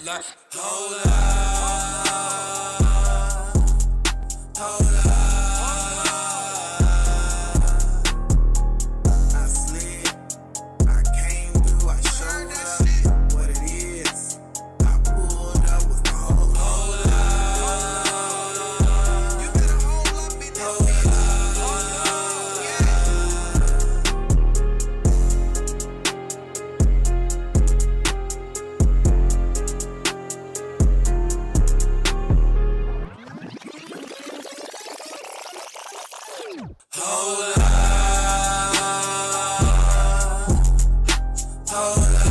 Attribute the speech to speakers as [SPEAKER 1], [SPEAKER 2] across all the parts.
[SPEAKER 1] Hold up, hold up. I slid, I came through, I showed up what it is. I pulled up with the hold up. You better hold up in that hold up, hold up.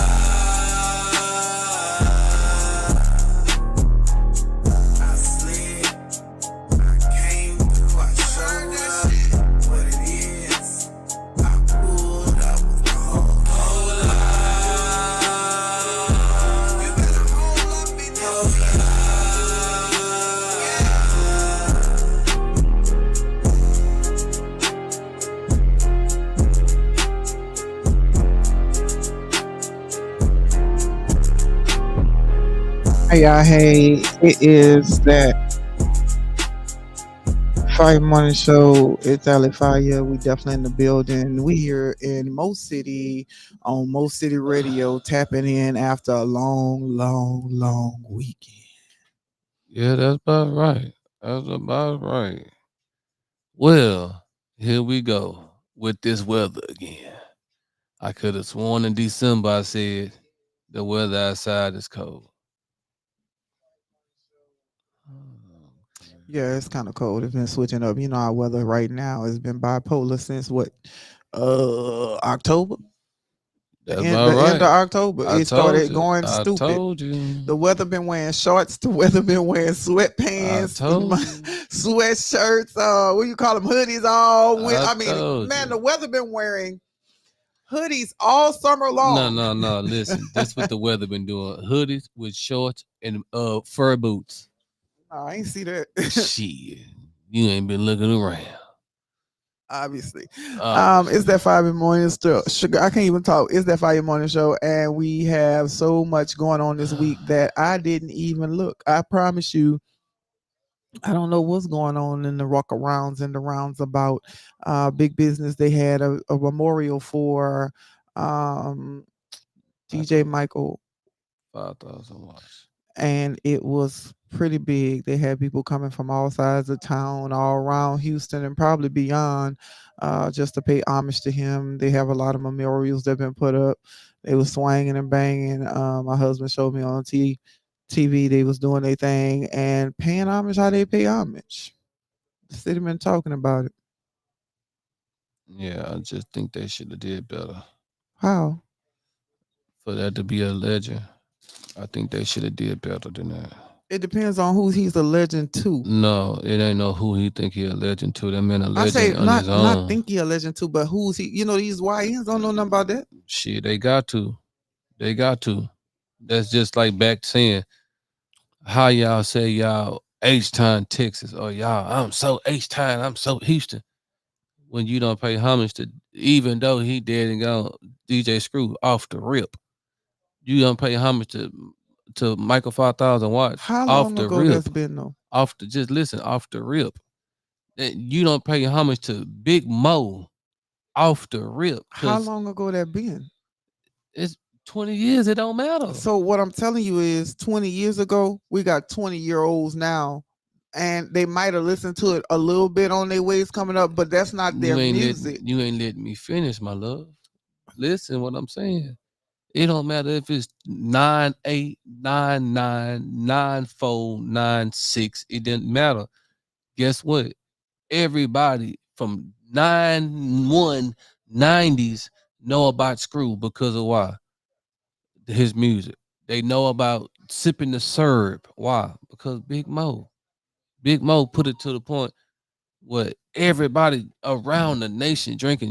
[SPEAKER 1] I slid, I came through, I showed up what it is. I pulled up with the hold up. You better hold up in that
[SPEAKER 2] Hey, y'all, hey, it is that Fire Morning Show. It's Allie Fiya. We definitely in the building. We here in Mo City on Mo City Radio, tapping in after a long weekend.
[SPEAKER 3] Yeah, that's about right. That's about right. Well, here we go with this weather again. I could have sworn in December I said the weather outside is cold.
[SPEAKER 2] Yeah, it's kind of cold. It's been switching up. You know, our weather right now has been bipolar since what? October. The
[SPEAKER 3] That's
[SPEAKER 2] end,
[SPEAKER 3] about
[SPEAKER 2] the end of
[SPEAKER 3] right.
[SPEAKER 2] October,
[SPEAKER 3] I
[SPEAKER 2] it
[SPEAKER 3] told
[SPEAKER 2] started
[SPEAKER 3] you.
[SPEAKER 2] going
[SPEAKER 3] I
[SPEAKER 2] stupid.
[SPEAKER 3] told you.
[SPEAKER 2] The weather been wearing shorts. The weather been wearing
[SPEAKER 3] I
[SPEAKER 2] sweatpants,
[SPEAKER 3] told you.
[SPEAKER 2] sweatshirts. What you call them? Hoodies. All with.
[SPEAKER 3] I
[SPEAKER 2] I mean,
[SPEAKER 3] told
[SPEAKER 2] man,
[SPEAKER 3] you.
[SPEAKER 2] the weather been wearing hoodies all summer
[SPEAKER 3] No,
[SPEAKER 2] long.
[SPEAKER 3] no, no. Listen, this what the weather been doing. Hoodies with shorts and fur boots.
[SPEAKER 2] No, I ain't see that.
[SPEAKER 3] Shit. You ain't been looking around.
[SPEAKER 2] Obviously, it's
[SPEAKER 3] Obviously.
[SPEAKER 2] that 5 in the morning still sugar. I can't even talk. It's that 5 in the morning show, and we have so much going on this week that I didn't even look. I promise you, I don't know what's going on in the rock arounds and the rounds about big business. They had a memorial for um, DJ
[SPEAKER 3] Michael,
[SPEAKER 2] Michael,
[SPEAKER 3] 5,000 watts.
[SPEAKER 2] and it was pretty big. They had people coming from all sides of town, all around Houston and probably beyond, just to pay homage to him. They have a lot of memorials that have been put up. They was swinging and banging. My husband showed me on TV they was doing their thing and paying homage how they pay homage. The city been talking about it.
[SPEAKER 3] Yeah, I just think they should have did better.
[SPEAKER 2] How?
[SPEAKER 3] For that to be a legend, I think they should have did better than that.
[SPEAKER 2] It depends on who he's a legend to.
[SPEAKER 3] No, it ain't no who he think he a legend to. That man a
[SPEAKER 2] I say
[SPEAKER 3] legend on his
[SPEAKER 2] not
[SPEAKER 3] own.
[SPEAKER 2] think he a legend to, but who's he? You know these YNs don't know nothing about that.
[SPEAKER 3] Shit, they got to. They got to. That's just like back saying how y'all say y'all H Town, Texas, or y'all I'm so H Town, I'm so Houston. When you don't pay homage to, even though he dead and gone, DJ Screw off the rip. You don't pay homage to Michael 5,000 watts
[SPEAKER 2] How
[SPEAKER 3] off
[SPEAKER 2] long
[SPEAKER 3] the
[SPEAKER 2] ago that's
[SPEAKER 3] rip,
[SPEAKER 2] been though?
[SPEAKER 3] off the just listen off the rip. You don't pay homage to Big Mo off the rip
[SPEAKER 2] How
[SPEAKER 3] because
[SPEAKER 2] long ago that been?
[SPEAKER 3] it's 20 years. It don't matter.
[SPEAKER 2] So what I'm telling you is 20 years ago, we got 20-year-olds now, and they might have listened to it a little bit on their ways coming up, but that's not their music.
[SPEAKER 3] You ain't letting me finish, my love. Listen, what I'm saying. It don't matter if it's 98999496. It didn't matter. Guess what? Everybody from 9190s know about Screw because of why? His music. They know about sipping the syrup. Why? Because Big Mo. Big Mo put it to the point where everybody around the nation drink.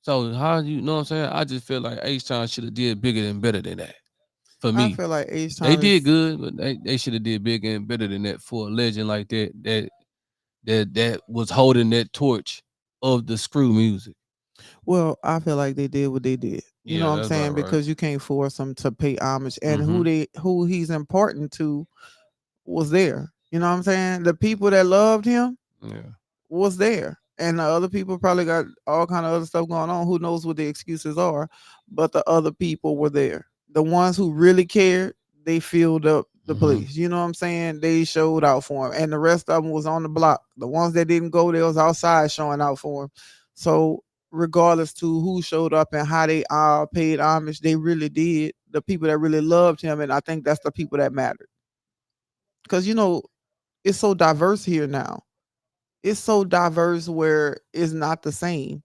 [SPEAKER 3] So how you know what I'm saying? I just feel like H Town should have did bigger and better than that. For
[SPEAKER 2] I
[SPEAKER 3] me.
[SPEAKER 2] feel like H
[SPEAKER 3] They
[SPEAKER 2] Town
[SPEAKER 3] did
[SPEAKER 2] is
[SPEAKER 3] good, but they should have did bigger and better than that for a legend like that was holding that torch of the Screw music.
[SPEAKER 2] well, I feel like they did what they did. You
[SPEAKER 3] Yeah,
[SPEAKER 2] know what I'm
[SPEAKER 3] that's about
[SPEAKER 2] saying?
[SPEAKER 3] right.
[SPEAKER 2] Because you can't force them to pay homage, and
[SPEAKER 3] Mm-hmm.
[SPEAKER 2] who he's important to was there. You know what I'm saying? The people that loved him
[SPEAKER 3] Yeah.
[SPEAKER 2] was there, and the other people probably got all kind of other stuff going on. Who knows what the excuses are? But the other people were there. The ones who really cared, they filled up the
[SPEAKER 3] Mm-hmm.
[SPEAKER 2] place. You know what I'm saying? They showed out for him, and the rest of them was on the block. The ones that didn't go, they was outside showing out for him. So regardless to who showed up and how they paid homage, they really did. The people that really loved him, and I think that's the people that mattered. Because it's so diverse here now. It's so diverse where it's not the same,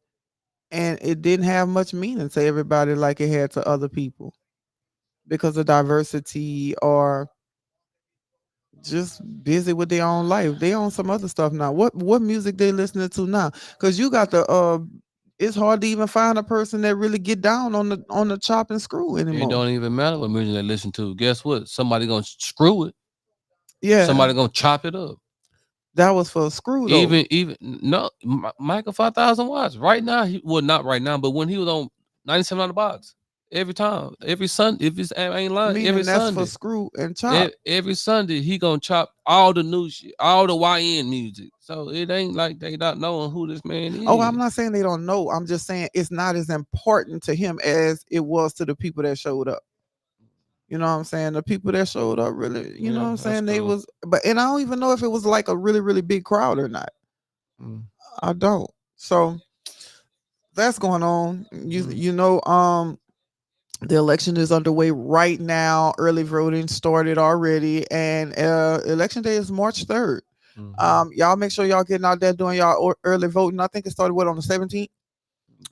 [SPEAKER 2] and it didn't have much meaning to everybody like it had to other people because of diversity or just busy with their own life. They on some other stuff now. What music they listening to now? Because you got the it's hard to even find a person that really get down on the chop and screw
[SPEAKER 3] It
[SPEAKER 2] anymore.
[SPEAKER 3] don't even matter what music they listen to. Guess what? Somebody gonna screw it.
[SPEAKER 2] Yeah,
[SPEAKER 3] Somebody gonna chop it up.
[SPEAKER 2] that was for screw though.
[SPEAKER 3] Even no, Michael 5,000 watts. Right now, well, not right now, but when he was on 97 on the box, every time, every Sunday, if it's I ain't lying, every
[SPEAKER 2] Meaning that's for
[SPEAKER 3] Sunday,
[SPEAKER 2] screw and chop.
[SPEAKER 3] every Sunday he gonna chop all the new shit, all the YN music. So it ain't like they not knowing who this man
[SPEAKER 2] Oh,
[SPEAKER 3] is.
[SPEAKER 2] I'm not saying they don't know. I'm just saying it's not as important to him as it was to the people that showed up. You know what I'm saying? The people that showed up really, you know what
[SPEAKER 3] Yeah,
[SPEAKER 2] I'm
[SPEAKER 3] that's
[SPEAKER 2] saying? They
[SPEAKER 3] cool.
[SPEAKER 2] was, but and I don't even know if it was like a really, really big crowd or not.
[SPEAKER 3] Mm-hmm.
[SPEAKER 2] I don't. So that's going on. The election is underway right now. Early voting started already, and election day is March 3rd.
[SPEAKER 3] Mm-hmm.
[SPEAKER 2] Y'all make sure y'all getting out there doing y'all early voting. I think it started on the 17th.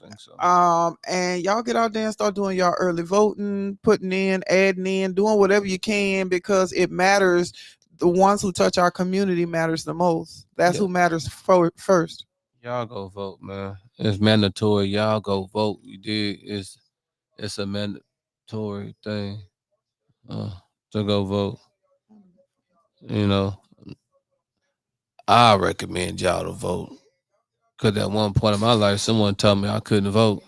[SPEAKER 3] I think so.
[SPEAKER 2] And y'all get out there and start doing y'all early voting, putting in, adding in, doing whatever you can because it matters. The ones who touch our community matters the most. That's
[SPEAKER 3] Yeah,
[SPEAKER 2] who matters first.
[SPEAKER 3] y'all go vote, man. It's mandatory. Y'all go vote. You did. It's a mandatory thing uh, to go vote. You know, I recommend y'all to vote. Cause at one point in my life, someone told me I couldn't vote,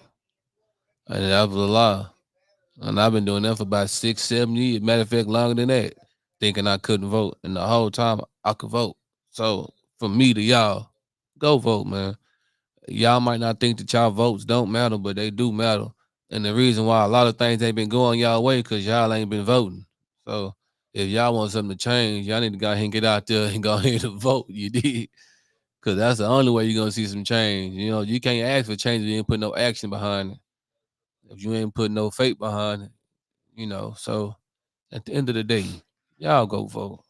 [SPEAKER 3] and that was a lie. And I've been doing that for about 6, 7 years. Matter of fact, longer than that, thinking I couldn't vote, and the whole time I could vote. So from me to y'all, go vote, man. Y'all might not think that y'all votes don't matter, but they do matter. And the reason why a lot of things ain't been going y'all way because y'all ain't been voting. So if y'all want something to change, y'all need to go ahead and get out there and go ahead and vote. You did. Cause that's the only way you're gonna see some change. You know, you can't ask for change if you ain't put no action behind it. If you ain't put no faith behind it, So at the end of the day, y'all go vote.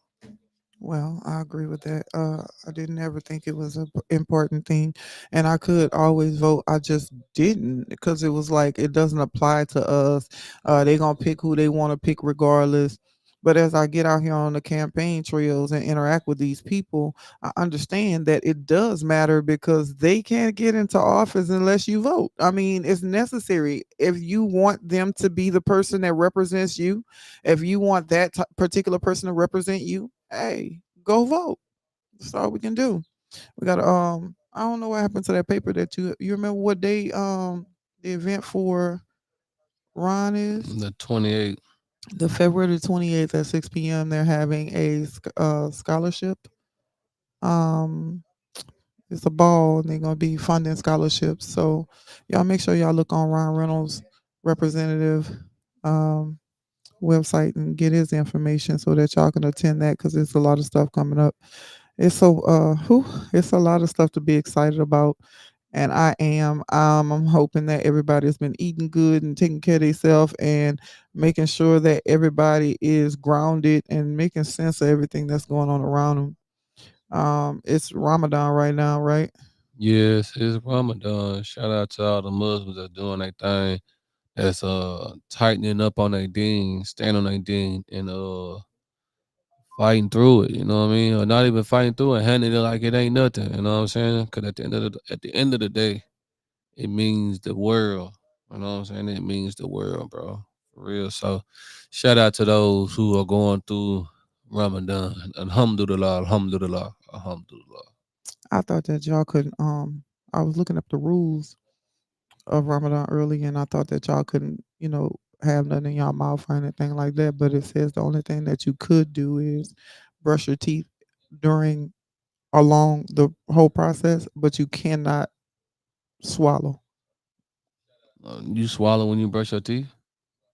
[SPEAKER 2] Well, I agree with that. I didn't ever think it was an important thing, and I could always vote. I just didn't because it was like it doesn't apply to us. They gonna pick who they want to pick regardless. But as I get out here on the campaign trails and interact with these people, I understand that it does matter because they can't get into office unless you vote. I mean, it's necessary if you want them to be the person that represents you. If you want that particular person to represent you, hey, go vote. That's all we can do. We got to I don't know what happened to that paper that you remember what day the event for Ron is?
[SPEAKER 3] The 28th.
[SPEAKER 2] The February 28th at 6 p.m. they're having a scholarship. Um it's a ball and they're gonna be funding scholarships. So y'all make sure y'all look on Ron Reynolds representative um website and get his information so that y'all can attend that because there's a lot of stuff coming up. It's a lot of stuff to be excited about. And I am. I'm hoping that everybody's been eating good and taking care of themselves and making sure that everybody is grounded and making sense of everything that's going on around them. It's Ramadan right now, right?
[SPEAKER 3] Yes, it's Ramadan. Shout out to all the Muslims that doing their thing. That's tightening up on their deen, stand on their deen, and fighting through it. You know what I mean? Or not even fighting through it, handling it like it ain't nothing. You know what I'm saying? Because at the end of the day, it means the world. You know what I'm saying? It means the world, bro. For real. So, shout out to those who are going through Ramadan. Alhamdulillah, alhamdulillah, alhamdulillah.
[SPEAKER 2] I thought that y'all couldn't. I was looking up the rules of Ramadan early, and I thought that y'all couldn't, have nothing in y'all mouth or anything like that. But it says the only thing that you could do is brush your teeth during along the whole process, but you cannot swallow.
[SPEAKER 3] You swallow when you brush your teeth?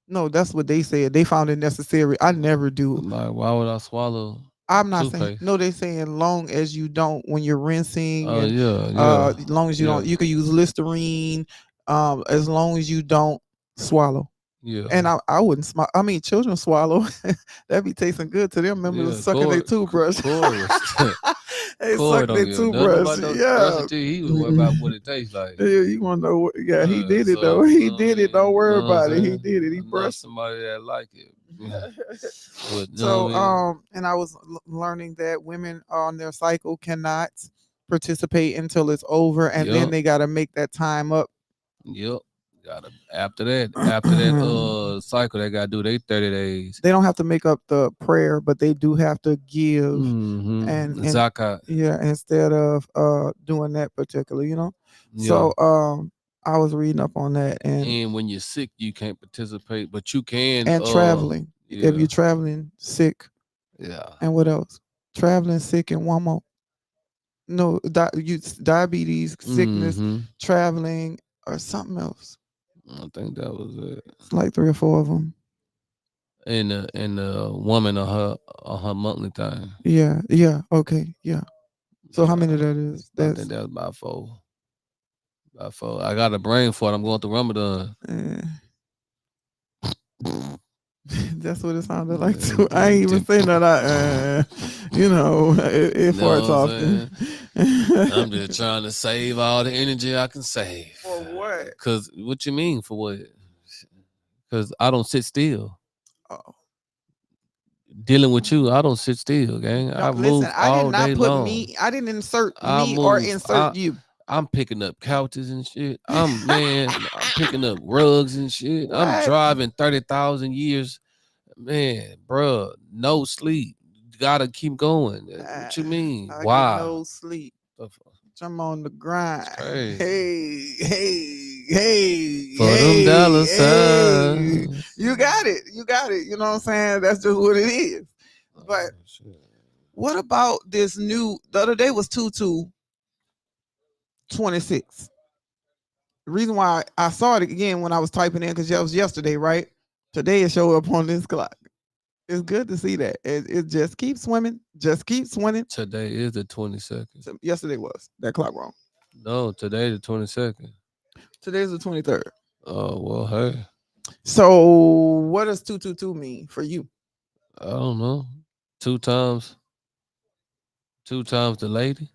[SPEAKER 2] No, that's what they said. They found it necessary. I never do.
[SPEAKER 3] Like, why would I swallow
[SPEAKER 2] I'm not saying
[SPEAKER 3] toothpaste?
[SPEAKER 2] no. They saying long as you don't when you're rinsing,
[SPEAKER 3] Oh
[SPEAKER 2] and
[SPEAKER 3] yeah, yeah,
[SPEAKER 2] as long as you
[SPEAKER 3] yeah,
[SPEAKER 2] don't, you can use Listerine. As long as you don't swallow. And
[SPEAKER 3] yeah,
[SPEAKER 2] I wouldn't smile. I mean, children swallow. That be tasting good to them. Remember
[SPEAKER 3] yeah.
[SPEAKER 2] sucking their toothbrush.
[SPEAKER 3] Chorus,
[SPEAKER 2] They suck
[SPEAKER 3] Cord
[SPEAKER 2] their
[SPEAKER 3] don't give nothing
[SPEAKER 2] toothbrush.
[SPEAKER 3] about no brush
[SPEAKER 2] Yeah.
[SPEAKER 3] your teeth. He was worried about what it tastes like.
[SPEAKER 2] Yeah, you want to know what? Yeah, he did it though.
[SPEAKER 3] So
[SPEAKER 2] He
[SPEAKER 3] you know what I
[SPEAKER 2] did it. Don't
[SPEAKER 3] mean? You
[SPEAKER 2] worry
[SPEAKER 3] know what I'm
[SPEAKER 2] about it. He
[SPEAKER 3] saying?
[SPEAKER 2] did it. He
[SPEAKER 3] I know
[SPEAKER 2] brushed.
[SPEAKER 3] somebody that like it. But you know what
[SPEAKER 2] So,
[SPEAKER 3] I mean?
[SPEAKER 2] and I was learning that women on their cycle cannot participate until it's over, and then
[SPEAKER 3] Yep,
[SPEAKER 2] they got to make that time up.
[SPEAKER 3] yep. Gotta after that cycle they gotta do they 30 days.
[SPEAKER 2] They don't have to make up the prayer, but they do have to give, and
[SPEAKER 3] Zakat.
[SPEAKER 2] yeah, instead of doing that particular.
[SPEAKER 3] Yeah.
[SPEAKER 2] So I was reading up on that, and
[SPEAKER 3] And when you're sick, you can't participate, but you can.
[SPEAKER 2] traveling. If
[SPEAKER 3] Yeah,
[SPEAKER 2] you're traveling sick,
[SPEAKER 3] yeah.
[SPEAKER 2] and what else? Traveling sick and one more. No, diabetes, sickness,
[SPEAKER 3] Mm-hmm.
[SPEAKER 2] traveling, or something else.
[SPEAKER 3] I think that was it.
[SPEAKER 2] It's like three or four of them.
[SPEAKER 3] And the woman on her monthly thing.
[SPEAKER 2] Yeah, yeah, okay, yeah. So how many
[SPEAKER 3] Yeah,
[SPEAKER 2] that is?
[SPEAKER 3] I think
[SPEAKER 2] That's
[SPEAKER 3] that was about four. About four. I got a brain for it. I'm going through Ramadan.
[SPEAKER 2] eh, that's what it sounded like too. I ain't even saying that. It
[SPEAKER 3] You know
[SPEAKER 2] farts
[SPEAKER 3] what I'm
[SPEAKER 2] often.
[SPEAKER 3] saying? I'm just trying to save all the energy I can save.
[SPEAKER 2] For what?
[SPEAKER 3] Cause what you mean for what? Cause I don't sit still.
[SPEAKER 2] Oh.
[SPEAKER 3] Dealing with you, I don't sit still, gang.
[SPEAKER 2] No,
[SPEAKER 3] I
[SPEAKER 2] listen,
[SPEAKER 3] move
[SPEAKER 2] I did
[SPEAKER 3] all
[SPEAKER 2] not
[SPEAKER 3] day
[SPEAKER 2] put
[SPEAKER 3] long.
[SPEAKER 2] me. I didn't insert
[SPEAKER 3] I
[SPEAKER 2] me or
[SPEAKER 3] move.
[SPEAKER 2] insert you.
[SPEAKER 3] I'm picking up couches and shit. I'm picking up rugs and shit. I'm
[SPEAKER 2] What?
[SPEAKER 3] driving 30,000 years, man, bruh. No sleep. Gotta keep going. What you mean?
[SPEAKER 2] I get
[SPEAKER 3] Why?
[SPEAKER 2] no sleep.
[SPEAKER 3] The fuck?
[SPEAKER 2] I'm on the grind.
[SPEAKER 3] It's crazy.
[SPEAKER 2] Hey, hey, hey,
[SPEAKER 3] For them dollar
[SPEAKER 2] hey.
[SPEAKER 3] signs.
[SPEAKER 2] You got it. You got it. You know what I'm saying? That's just what it is. But
[SPEAKER 3] Oh, shit.
[SPEAKER 2] what about this new? The other day was 2226. The reason why I saw it again when I was typing in, because that was yesterday, right? Today it showed up on this clock. It's good to see that. It just keeps swimming. Just keeps swimming.
[SPEAKER 3] Today is the 22nd.
[SPEAKER 2] So yesterday was that clock wrong.
[SPEAKER 3] No, today the 22nd.
[SPEAKER 2] Today's the 23rd.
[SPEAKER 3] Oh well, hey,
[SPEAKER 2] So what does 222 mean for you?
[SPEAKER 3] I don't know. Two times, two times the lady.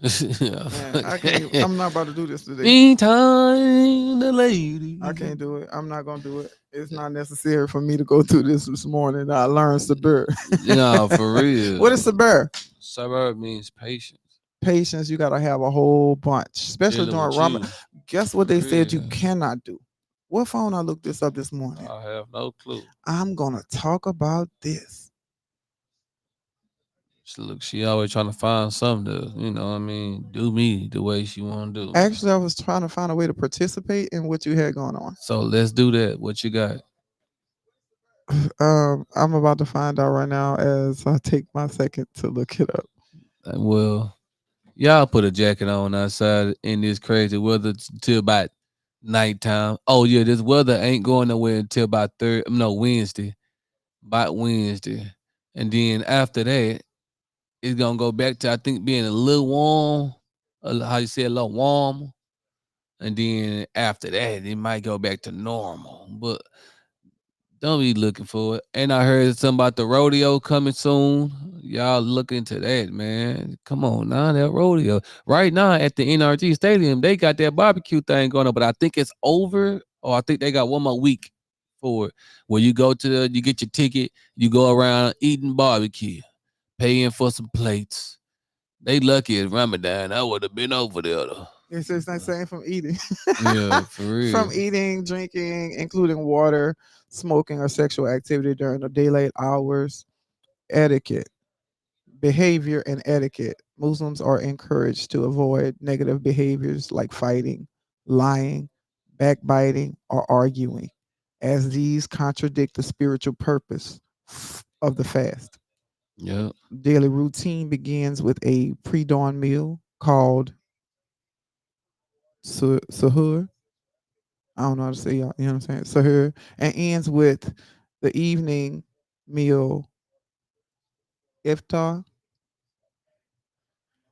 [SPEAKER 2] Man, I can't. I'm not about to do this today.
[SPEAKER 3] Meantime, the lady.
[SPEAKER 2] I can't do it. I'm not gonna do it. It's not necessary for me to go through this morning. I learned Sabir.
[SPEAKER 3] Yeah, for real.
[SPEAKER 2] What is Sabir?
[SPEAKER 3] Suburb means patience.
[SPEAKER 2] Patience. You gotta have a whole bunch, especially
[SPEAKER 3] Dealing
[SPEAKER 2] during
[SPEAKER 3] with
[SPEAKER 2] Ramadan.
[SPEAKER 3] you.
[SPEAKER 2] Guess what they
[SPEAKER 3] For
[SPEAKER 2] said you
[SPEAKER 3] real.
[SPEAKER 2] cannot do? What phone I looked this up this morning?
[SPEAKER 3] I have no clue.
[SPEAKER 2] I'm gonna talk about this.
[SPEAKER 3] Look, she always trying to find something to, what I mean, do me the way she want to do me.
[SPEAKER 2] Actually, I was trying to find a way to participate in what you had going on.
[SPEAKER 3] So let's do that. What you got?
[SPEAKER 2] I'm about to find out right now as I take my second to look it up.
[SPEAKER 3] Well, y'all put a jacket on outside in this crazy weather till about nighttime. Oh yeah, this weather ain't going nowhere until about Wednesday. About Wednesday. And then after that, it's gonna go back to I think being a little warm. How you say a little warm. And then after that, it might go back to normal. But don't be looking for it. And I heard something about the rodeo coming soon. Y'all look into that, man. Come on now, that rodeo. Right now at the NRG Stadium, they got that barbecue thing going on, but I think it's over, or I think they got one more week for it. Where you go you get your ticket, you go around eating barbecue, paying for some plates. They lucky it's Ramadan. I would have been over there though.
[SPEAKER 2] It's just not saying from eating.
[SPEAKER 3] Yeah, for real.
[SPEAKER 2] From eating, drinking, including water, smoking, or sexual activity during the daylight hours. Etiquette, behavior, and etiquette. Muslims are encouraged to avoid negative behaviors like fighting, lying, backbiting, or arguing, as these contradict the spiritual purpose of the fast.
[SPEAKER 3] Yeah.
[SPEAKER 2] Daily routine begins with a pre dawn meal called sahur. I don't know how to say y'all, you know what I'm saying? Sahur. And ends with the evening meal iftar.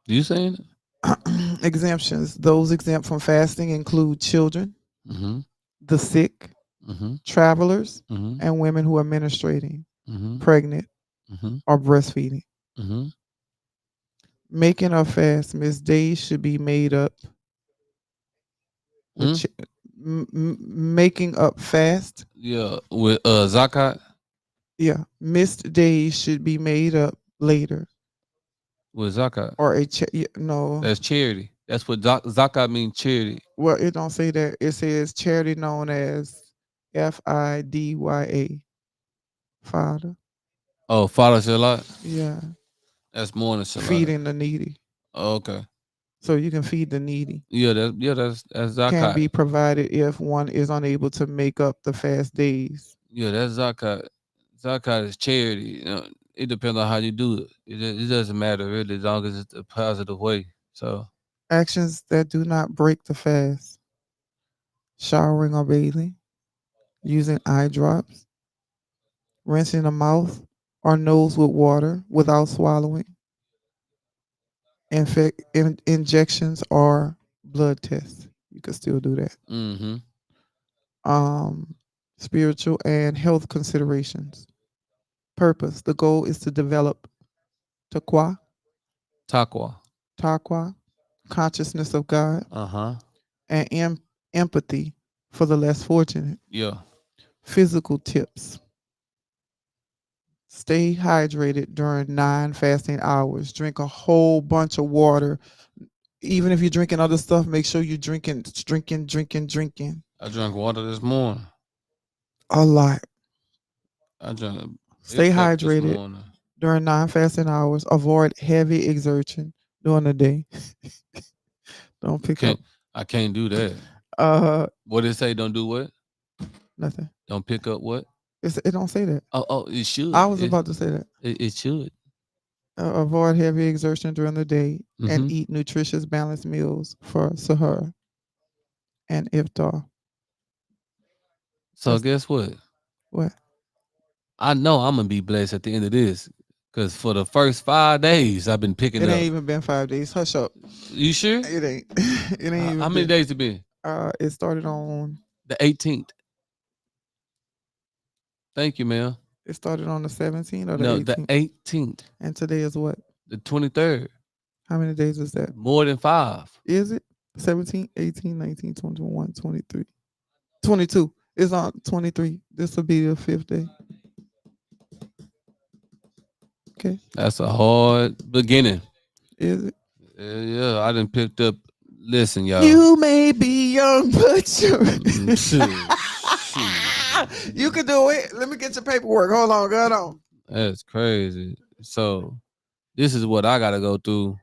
[SPEAKER 3] You saying it?
[SPEAKER 2] Exemptions. Those exempt from fasting include children,
[SPEAKER 3] Mm-hmm.
[SPEAKER 2] the sick,
[SPEAKER 3] Mm-hmm.
[SPEAKER 2] travelers,
[SPEAKER 3] Mm-hmm.
[SPEAKER 2] and women who are menstruating,
[SPEAKER 3] Mm-hmm.
[SPEAKER 2] pregnant,
[SPEAKER 3] Mm-hmm.
[SPEAKER 2] or breastfeeding.
[SPEAKER 3] Mm-hmm.
[SPEAKER 2] Making a fast, Miss Days should be made up with
[SPEAKER 3] Hmm?
[SPEAKER 2] making up fast.
[SPEAKER 3] Yeah. With zakat.
[SPEAKER 2] Yeah, missed days should be made up later,
[SPEAKER 3] With zakat.
[SPEAKER 2] or no.
[SPEAKER 3] That's charity. That's what zakat means, charity.
[SPEAKER 2] Well, it don't say that. It says charity known as FIDYA, Father.
[SPEAKER 3] Oh, Father Shalat.
[SPEAKER 2] Yeah,
[SPEAKER 3] That's more than Shalat.
[SPEAKER 2] feeding the needy.
[SPEAKER 3] Oh, okay.
[SPEAKER 2] So you can feed the needy.
[SPEAKER 3] Yeah, that's
[SPEAKER 2] Can
[SPEAKER 3] zakat.
[SPEAKER 2] be provided if one is unable to make up the fast days.
[SPEAKER 3] Yeah, that's zakat. Zakat is charity. It depends on how you do it. It doesn't matter really as long as it's a positive way. So
[SPEAKER 2] Actions that do not break the fast: showering or bathing, using eye drops, rinsing the mouth or nose with water without swallowing, injections or blood tests. You can still do that.
[SPEAKER 3] mm-hmm.
[SPEAKER 2] Um, Spiritual and health considerations. Purpose. The goal is to develop taqwa,
[SPEAKER 3] Taqwa.
[SPEAKER 2] taqwa, consciousness of God,
[SPEAKER 3] Uh-huh.
[SPEAKER 2] and empathy for the less fortunate.
[SPEAKER 3] Yeah.
[SPEAKER 2] Physical tips. Stay hydrated during 9 fasting hours. Drink a whole bunch of water. Even if you're drinking other stuff, make sure you're drinking
[SPEAKER 3] I drank water this morning.
[SPEAKER 2] a lot.
[SPEAKER 3] I drank
[SPEAKER 2] Stay
[SPEAKER 3] it cup this
[SPEAKER 2] hydrated
[SPEAKER 3] morning.
[SPEAKER 2] during 9 fasting hours. Avoid heavy exertion during the day. Don't pick up
[SPEAKER 3] Can't I can't do that.
[SPEAKER 2] uh
[SPEAKER 3] What did it say? Don't do what?
[SPEAKER 2] nothing.
[SPEAKER 3] Don't pick up what?
[SPEAKER 2] It don't say that.
[SPEAKER 3] Oh, it
[SPEAKER 2] I
[SPEAKER 3] should.
[SPEAKER 2] was about to say that.
[SPEAKER 3] It should.
[SPEAKER 2] Avoid heavy exertion during the day and
[SPEAKER 3] Mm-hmm.
[SPEAKER 2] eat nutritious, balanced meals for sahur and iftar.
[SPEAKER 3] So
[SPEAKER 2] That's
[SPEAKER 3] guess what?
[SPEAKER 2] what.
[SPEAKER 3] I know I'm gonna be blessed at the end of this. Cause for the first 5 days I've been picking
[SPEAKER 2] It ain't
[SPEAKER 3] up.
[SPEAKER 2] even been 5 days. Hush up.
[SPEAKER 3] You sure?
[SPEAKER 2] It ain't. It ain't
[SPEAKER 3] How
[SPEAKER 2] even
[SPEAKER 3] many
[SPEAKER 2] been.
[SPEAKER 3] days it been?
[SPEAKER 2] It started on.
[SPEAKER 3] The 18th. Thank you, man.
[SPEAKER 2] It started on the 17th or the
[SPEAKER 3] No, the
[SPEAKER 2] 18th.
[SPEAKER 3] 18th.
[SPEAKER 2] And today is what?
[SPEAKER 3] The 23rd.
[SPEAKER 2] How many days is that?
[SPEAKER 3] More than 5.
[SPEAKER 2] Is it 17, 18, 19, 21, 23, 22? It's on 23. This will be the fifth day. Okay.
[SPEAKER 3] That's a hard beginning.
[SPEAKER 2] Is it?
[SPEAKER 3] Yeah, I done picked up. Listen, y'all.
[SPEAKER 2] You may be young, but you
[SPEAKER 3] Shoot.
[SPEAKER 2] you can do it. Let me get your paperwork. Hold on, hold on.
[SPEAKER 3] That's crazy. So this is what I gotta go through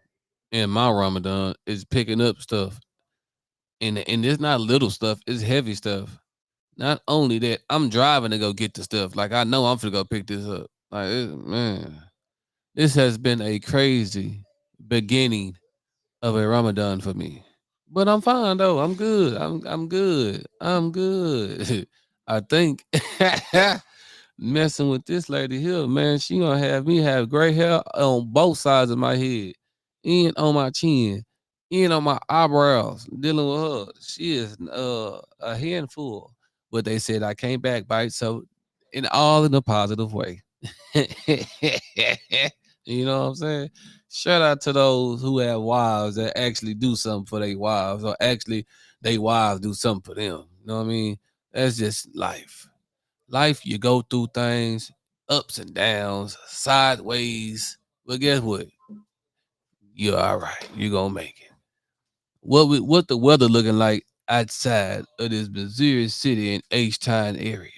[SPEAKER 3] in my Ramadan is picking up stuff. And it's not little stuff, it's heavy stuff. Not only that, I'm driving to go get the stuff. Like I know I'm gonna go pick this up. Man, this has been a crazy beginning of a Ramadan for me. But I'm fine though. I'm good. I'm good. I'm good. I think messing with this lady here, man, she gonna have me have gray hair on both sides of my head, and on my chin, and on my eyebrows. Dealing with her, she is a handful. But they said I can't backbite, so in a positive way. You know what I'm saying? Shout out to those who have wives that actually do something for their wives, or actually they wives do something for them. You know what I mean? That's just life. Life, you go through things, ups and downs, sideways. But guess what? You're all right. You're gonna make it. What the weather looking like outside of this Missouri City and H-Town area?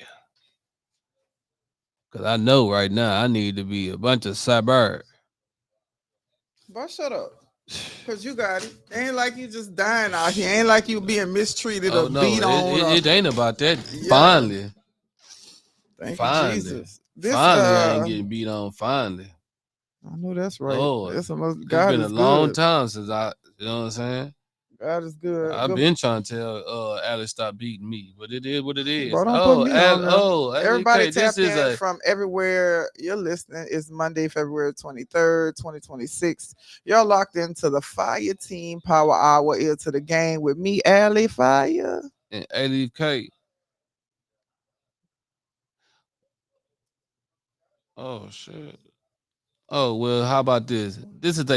[SPEAKER 3] Cause I know right now I need to be a bunch of suburb.
[SPEAKER 2] Boy, shut up. Cause you got it. Ain't like you just dying out here. Ain't like you being mistreated or
[SPEAKER 3] Oh no,
[SPEAKER 2] beat on or
[SPEAKER 3] it ain't about that.
[SPEAKER 2] yeah.
[SPEAKER 3] Finally,
[SPEAKER 2] Thank you,
[SPEAKER 3] finally,
[SPEAKER 2] Jesus. This
[SPEAKER 3] finally, I ain't getting beat on. Finally,
[SPEAKER 2] I know that's right.
[SPEAKER 3] Lord,
[SPEAKER 2] That's the most,
[SPEAKER 3] it's
[SPEAKER 2] God
[SPEAKER 3] been a
[SPEAKER 2] is
[SPEAKER 3] long
[SPEAKER 2] good.
[SPEAKER 3] time since you know what I'm saying.
[SPEAKER 2] God is good.
[SPEAKER 3] I've
[SPEAKER 2] Good.
[SPEAKER 3] been trying to tell Alice stop beating me, but it is what it is.
[SPEAKER 2] Bro, don't put me on there. Everybody
[SPEAKER 3] Okay, this
[SPEAKER 2] tap
[SPEAKER 3] is
[SPEAKER 2] in
[SPEAKER 3] a
[SPEAKER 2] from everywhere you're listening. It's Monday, February 23rd, 2026. Y'all locked into the Fire Team Power Hour, ear to the game with me, Allie Fiya.
[SPEAKER 3] and Allie Fiya. Oh shit. Oh well, how about this? This is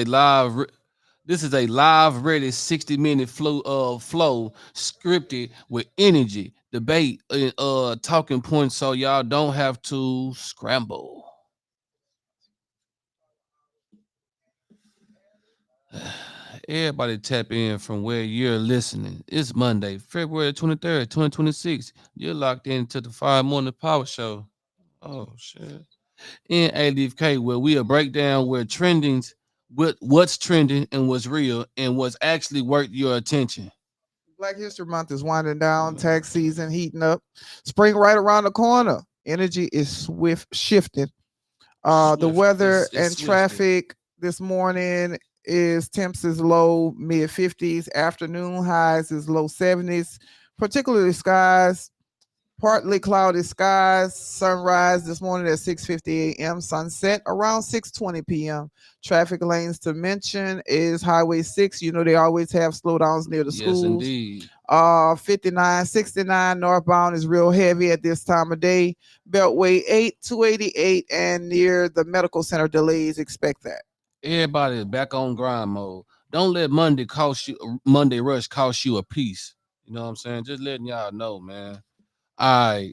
[SPEAKER 3] a live ready 60-minute flow scripted with energy, debate, and talking points so y'all don't have to scramble. Everybody tap in from where you're listening. It's Monday, February 23rd, 2026. You're locked into the 5 Morning Power Show. Oh shit. In ADFK, where we'll break down where trendings, what's trending and what's real and what's actually worth your attention.
[SPEAKER 2] Black History Month is winding down, tax season heating up, spring right around the corner. Energy is swift shifting. The
[SPEAKER 3] Swift.
[SPEAKER 2] weather
[SPEAKER 3] It's
[SPEAKER 2] and
[SPEAKER 3] swifting.
[SPEAKER 2] traffic this morning is temps is low mid 50s. Afternoon highs is low 70s. Particularly skies, partly cloudy skies. Sunrise this morning at 6:50 a.m. Sunset around 6:20 p.m. Traffic lanes to mention is Highway 6. You know they always have slowdowns near the
[SPEAKER 3] Yes,
[SPEAKER 2] schools.
[SPEAKER 3] indeed.
[SPEAKER 2] 59, 69 northbound is real heavy at this time of day. Beltway 8, 288, and near the medical center delays. Expect that.
[SPEAKER 3] Everybody is back on grind mode. Don't let Monday rush cost you a piece. You know what I'm saying? Just letting y'all know, man. All right.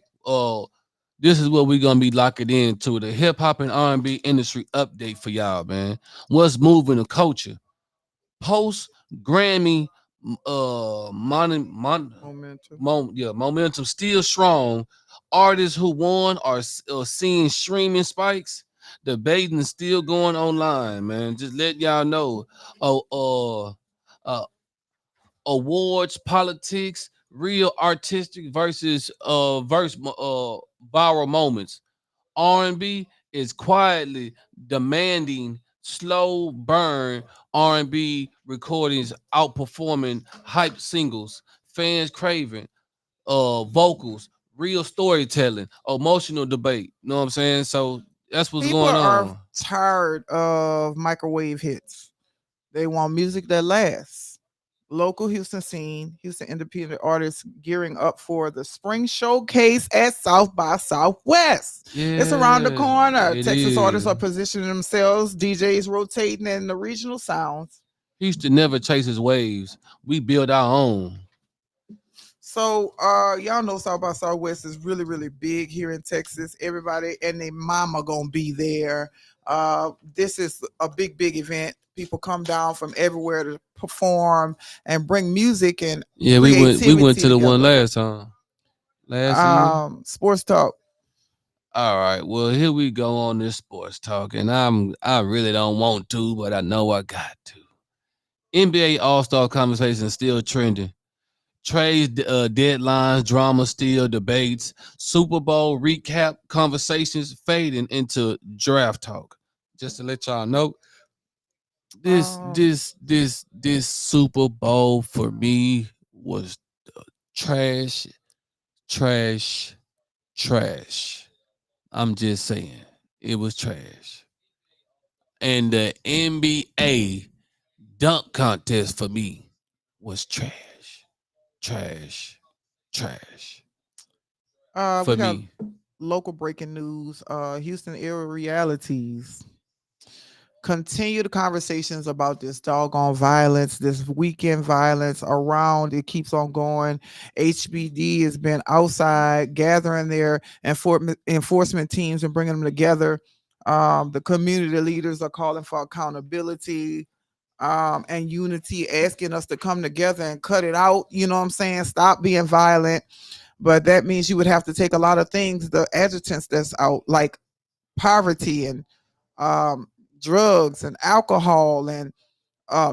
[SPEAKER 3] This is what we're gonna be locking into the hip hop and R&B industry update for y'all, man. What's moving the culture? Post Grammy,
[SPEAKER 2] Momentum.
[SPEAKER 3] momentum still strong. Artists who won are seeing streaming spikes. Debating is still going online, man. Just let y'all know. Oh, uh, awards, politics, real artistic versus viral moments. R&B is quietly demanding slow burn R&B recordings outperforming hype singles, fans craving vocals, real storytelling, emotional debate. You know what I'm saying? So that's what's
[SPEAKER 2] People
[SPEAKER 3] going
[SPEAKER 2] are
[SPEAKER 3] on.
[SPEAKER 2] tired of microwave hits. They want music that lasts. Local Houston scene, Houston independent artists gearing up for the spring showcase at South by Southwest. It's around the
[SPEAKER 3] Yeah,
[SPEAKER 2] corner.
[SPEAKER 3] it
[SPEAKER 2] Texas artists
[SPEAKER 3] is.
[SPEAKER 2] are positioning themselves, DJs rotating in the regional sounds.
[SPEAKER 3] Houston never chases waves. We build our own.
[SPEAKER 2] So y'all know South by Southwest is really, really big here in Texas. Everybody and their mama gonna be there. This is a big, big event. People come down from everywhere to perform and bring music and
[SPEAKER 3] Yeah, we went
[SPEAKER 2] creativity
[SPEAKER 3] to the one
[SPEAKER 2] together.
[SPEAKER 3] last time. Last year.
[SPEAKER 2] Sports talk.
[SPEAKER 3] All right. Well, here we go on this sports talk, and I really don't want to, but I know I got to. NBA All Star conversation still trending. Trade deadlines, drama still debates. Super Bowl recap conversations fading into draft talk. Just to let y'all know, this
[SPEAKER 2] Um,
[SPEAKER 3] this this this Super Bowl for me was trash, trash, trash. I'm just saying it was trash. And the NBA dunk contest for me was trash, trash, trash
[SPEAKER 2] we
[SPEAKER 3] for
[SPEAKER 2] got
[SPEAKER 3] me.
[SPEAKER 2] local breaking news. Houston area realities. Continue the conversations about this doggone violence, this weekend violence around. It keeps on going. HBD has been outside gathering their enforcement teams and bringing them together. The community leaders are calling for accountability and unity, asking us to come together and cut it out. You know what I'm saying? Stop being violent. But that means you would have to take a lot of things, the adjutants that's out, like poverty and um, drugs and alcohol and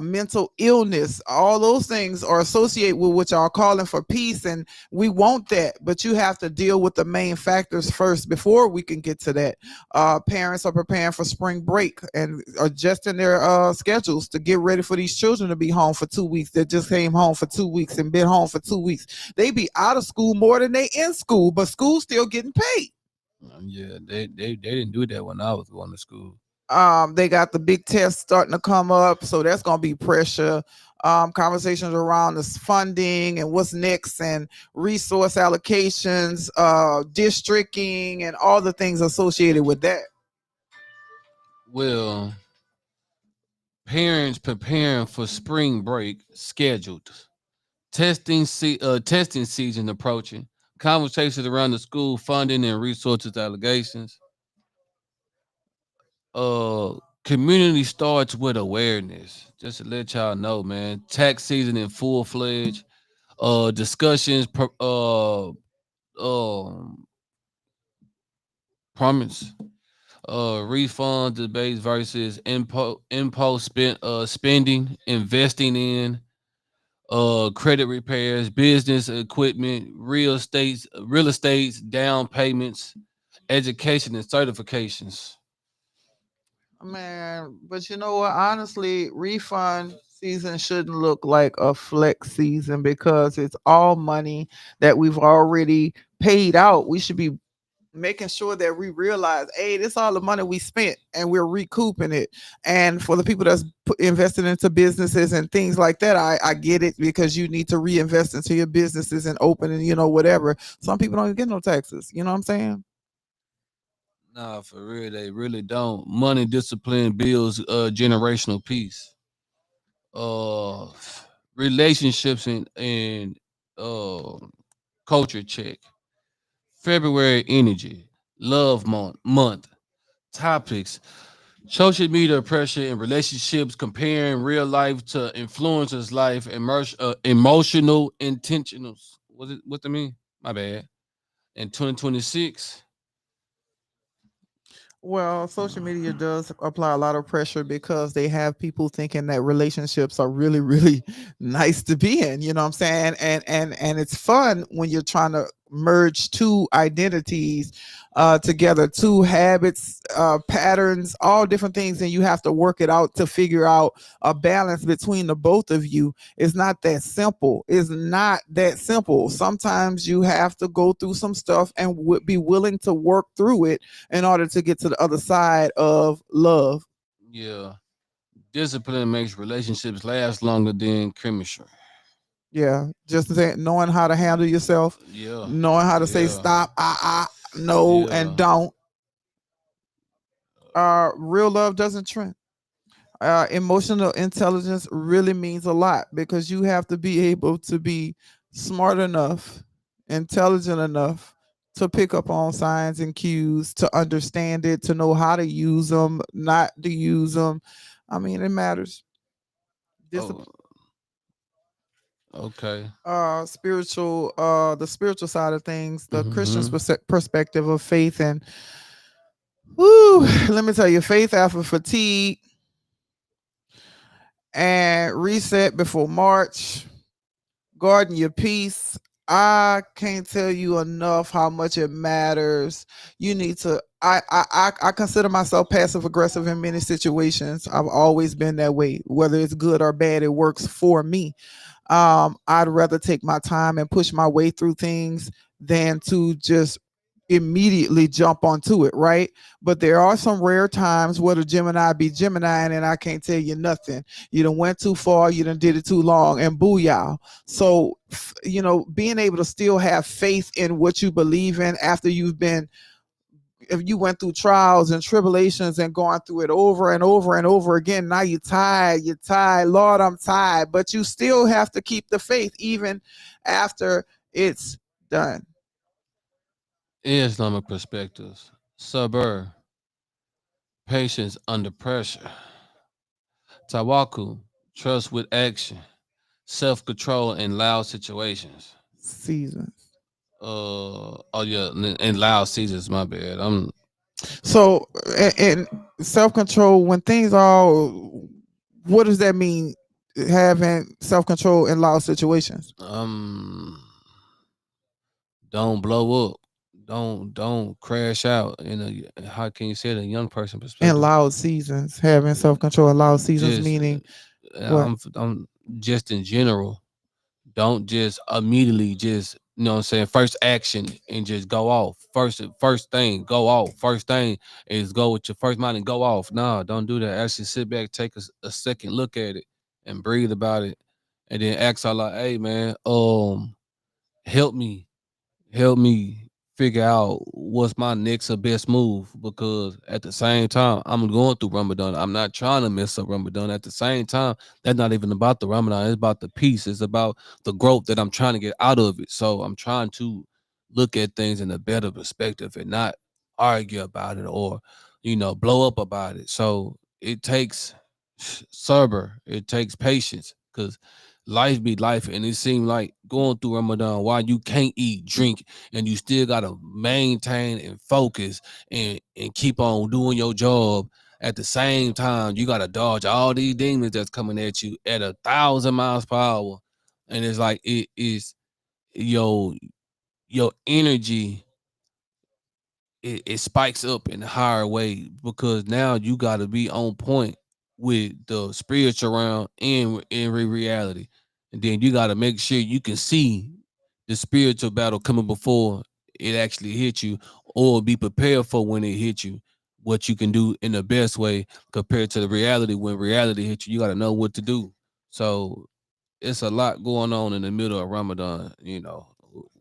[SPEAKER 2] mental illness. All those things are associated with what y'all calling for peace, and we want that. But you have to deal with the main factors first before we can get to that. Parents are preparing for spring break and adjusting their schedules to get ready for these children to be home for 2 weeks. That just came home for 2 weeks and been home for 2 weeks. They be out of school more than they in school, but school's still getting paid.
[SPEAKER 3] Yeah, they didn't do that when I was going to school.
[SPEAKER 2] They got the big tests starting to come up, so that's going to be pressure. Conversations around this funding and what's next, and resource allocations, districting, and all the things associated with that.
[SPEAKER 3] Well, parents preparing for spring break scheduled. Testing season approaching. Conversations around the school funding and resources allegations. Uh, Community starts with awareness. Just to let y'all know, man. Tax season in full fledged. Discussions. Um, Promise. Refund debates versus impulse spending, investing in credit repairs, business equipment, real estates, down payments, education and certifications.
[SPEAKER 2] Man, but you know what? Honestly, refund season shouldn't look like a flex season because it's all money that we've already paid out. We should be making sure that we realize, hey, this all the money we spent and we're recouping it. And for the people that's invested into businesses and things like that, I get it, because you need to reinvest into your businesses and open and whatever. Some people don't even get no taxes. You know what I'm saying?
[SPEAKER 3] Nah, for real, they really don't. Money discipline builds generational peace. Uh, Relationships and uh culture check. February energy, love month. Topics: social media pressure and relationships, comparing real life to influencers' life, emotional intentionals. What I mean? My bad. In 2026.
[SPEAKER 2] Well, social media does apply a lot of pressure because they have people thinking that relationships are really, really nice to be in. You know what I'm saying? And it's fun when you're trying to merge two identities together, two habits, patterns, all different things, and you have to work it out to figure out a balance between the both of you. It's not that simple. It's not that simple. Sometimes you have to go through some stuff and be willing to work through it in order to get to the other side of love.
[SPEAKER 3] Yeah. Discipline makes relationships last longer than chemistry.
[SPEAKER 2] Yeah, just knowing how to handle yourself,
[SPEAKER 3] Yeah.
[SPEAKER 2] knowing how to say
[SPEAKER 3] Yeah.
[SPEAKER 2] stop, no, and
[SPEAKER 3] Yeah.
[SPEAKER 2] don't. Real love doesn't trend. Emotional intelligence really means a lot because you have to be able to be smart enough, intelligent enough to pick up on signs and cues, to understand it, to know how to use them, not to use them. I mean, it matters.
[SPEAKER 3] Oh,
[SPEAKER 2] Discipline,
[SPEAKER 3] okay.
[SPEAKER 2] spiritual, the spiritual side of things, the Christian
[SPEAKER 3] Hmm.
[SPEAKER 2] perspective of faith, and whoo, let me tell you, faith after fatigue and reset before March. Guarding your peace. I can't tell you enough how much it matters. You need to. I consider myself passive aggressive in many situations. I've always been that way. Whether it's good or bad, it works for me. I'd rather take my time and push my way through things than to just immediately jump onto it, right? But there are some rare times where the Gemini be Gemini and I can't tell you nothing. You done went too far, you done did it too long, and booyah. So, being able to still have faith in what you believe in after if you went through trials and tribulations and going through it over and over and over again, now you're tired, Lord, I'm tired, but you still have to keep the faith even after it's done.
[SPEAKER 3] Islamic perspectives. Sabr. Patience under pressure. Tawakkul. Trust with action. Self control in loud situations.
[SPEAKER 2] Seasons.
[SPEAKER 3] Oh yeah, in loud seasons. My bad. I'm
[SPEAKER 2] So, and self control when things are What does that mean? Having self control in loud situations.
[SPEAKER 3] Um, don't blow up. Don't crash out. How can you say it in a young person
[SPEAKER 2] In
[SPEAKER 3] perspective?
[SPEAKER 2] loud seasons, having self control in loud seasons,
[SPEAKER 3] Just
[SPEAKER 2] meaning what?
[SPEAKER 3] I'm just in general. Don't just immediately just what I'm saying, first action and just go off. First thing, go off. First thing is go with your first mind and go off. No, don't do that. Actually sit back, take a second look at it and breathe about it. And then ask Allah, like, hey man, help me help me figure out what's my next or best move, because at the same time I'm going through Ramadan. I'm not trying to mess up Ramadan. At the same time, that's not even about the Ramadan. It's about the peace. It's about the growth that I'm trying to get out of it. So I'm trying to look at things in a better perspective and not argue about it or blow up about it. So it takes sober. It takes patience because life be life, and it seemed like going through Ramadan while you can't eat, drink, and you still gotta maintain and focus and keep on doing your job. At the same time, you gotta dodge all these demons that's coming at you at 1,000 miles per hour, and it's like it is your your energy it spikes up in a higher way because now you got to be on point with the spiritual realm and in reality, and then you got to make sure you can see the spiritual battle coming before it actually hit you, or be prepared for when it hit you. What you can do in the best way compared to the reality. When reality hits you, you got to know what to do. So it's a lot going on in the middle of Ramadan.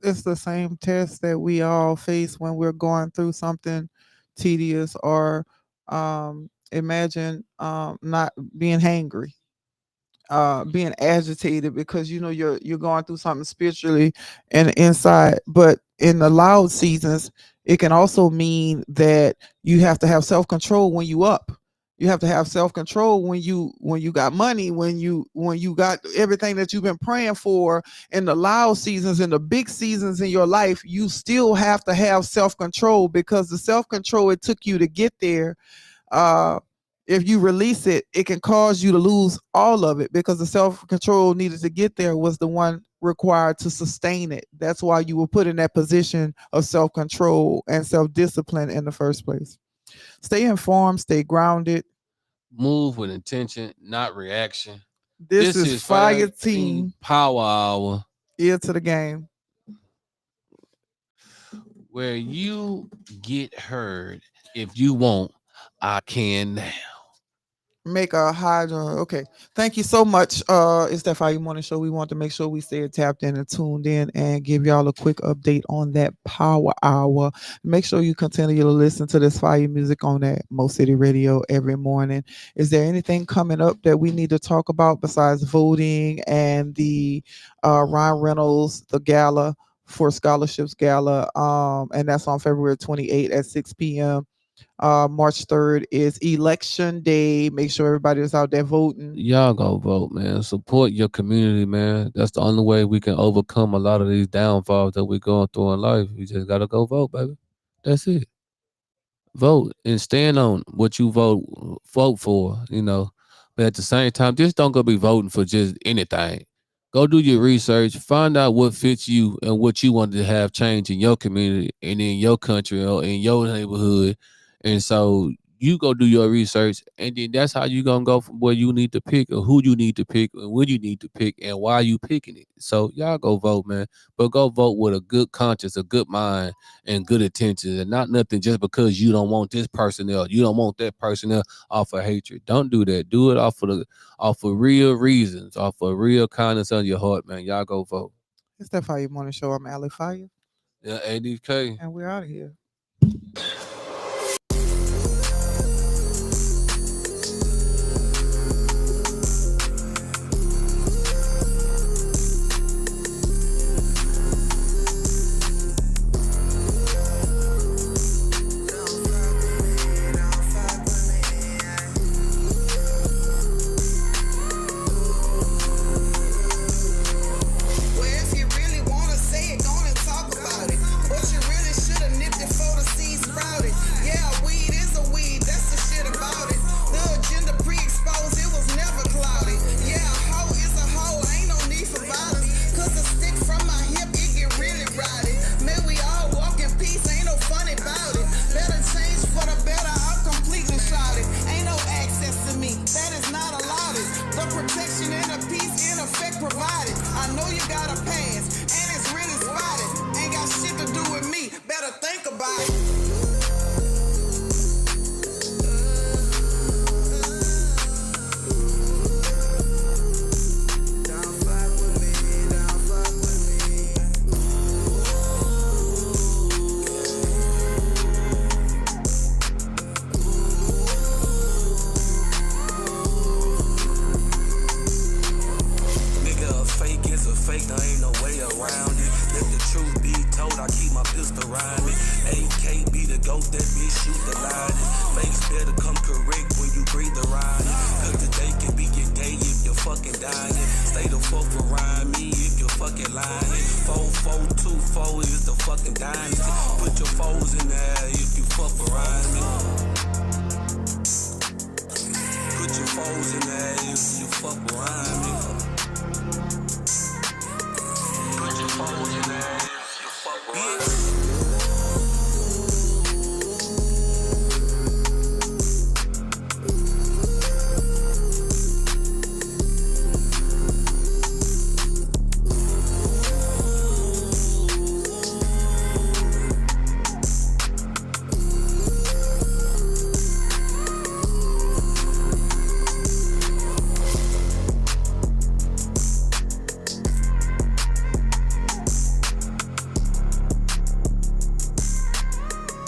[SPEAKER 2] It's the same test that we all face when we're going through something tedious or imagine not being hangry, being agitated because you know you're going through something spiritually and inside. But in the loud seasons, it can also mean that you have to have self-control when you up. You have to have self-control when you got money, when you got everything that you've been praying for. In the loud seasons, in the big seasons in your life, you still have to have self-control, because the self-control it took you to get there, uh if you release it, it can cause you to lose all of it, because the self-control needed to get there was the one required to sustain it. That's why you were put in that position of self-control and self-discipline in the first place. Stay informed, stay grounded.
[SPEAKER 3] Move with intention, not reaction.
[SPEAKER 2] This
[SPEAKER 3] This
[SPEAKER 2] is
[SPEAKER 3] is
[SPEAKER 2] Fire
[SPEAKER 3] Fire Team
[SPEAKER 2] Team,
[SPEAKER 3] Power Hour,
[SPEAKER 2] ear to the game.
[SPEAKER 3] where you get heard. If you want, I can now.
[SPEAKER 2] Make a hydra. Okay. Thank you so much. It's that Fire Morning Show. We want to make sure we stay tapped in and tuned in and give y'all a quick update on that power hour. Make sure you continue to listen to this fire music on that Mo City Radio every morning. Is there anything coming up that we need to talk about besides voting and the Ryan Reynolds, the gala for scholarships gala? And that's on February 28th at 6 p.m. March 3rd is election day. Make sure everybody is out there voting.
[SPEAKER 3] Y'all go vote, man. Support your community, man. That's the only way we can overcome a lot of these downfalls that we're going through in life. We just gotta go vote, baby. That's it. Vote and stand on what you vote for. But at the same time, just don't go be voting for just anything. Go do your research, find out what fits you and what you want to have change in your community and in your country or in your neighborhood. And so you go do your research, and then that's how you gonna go from where you need to pick or who you need to pick and when you need to pick and why you picking it. So y'all go vote, man. But go vote with a good conscience, a good mind, and good intentions, and not nothing just because you don't want this personnel, you don't want that personnel off of hatred. Don't do that. Do it off of real reasons, off of real kindness on your heart, man. Y'all go vote.
[SPEAKER 2] It's that Fire Morning Show. I'm Allie Fiya,
[SPEAKER 3] Yeah, ADK.
[SPEAKER 2] and we're out of here.
[SPEAKER 1] Well, if you really wanna say it, go and talk about it. But you really should have nipped it foe is the fucking dynasty. Put your foes in there if you fuck around me. Put your foes in there if you fuck around me.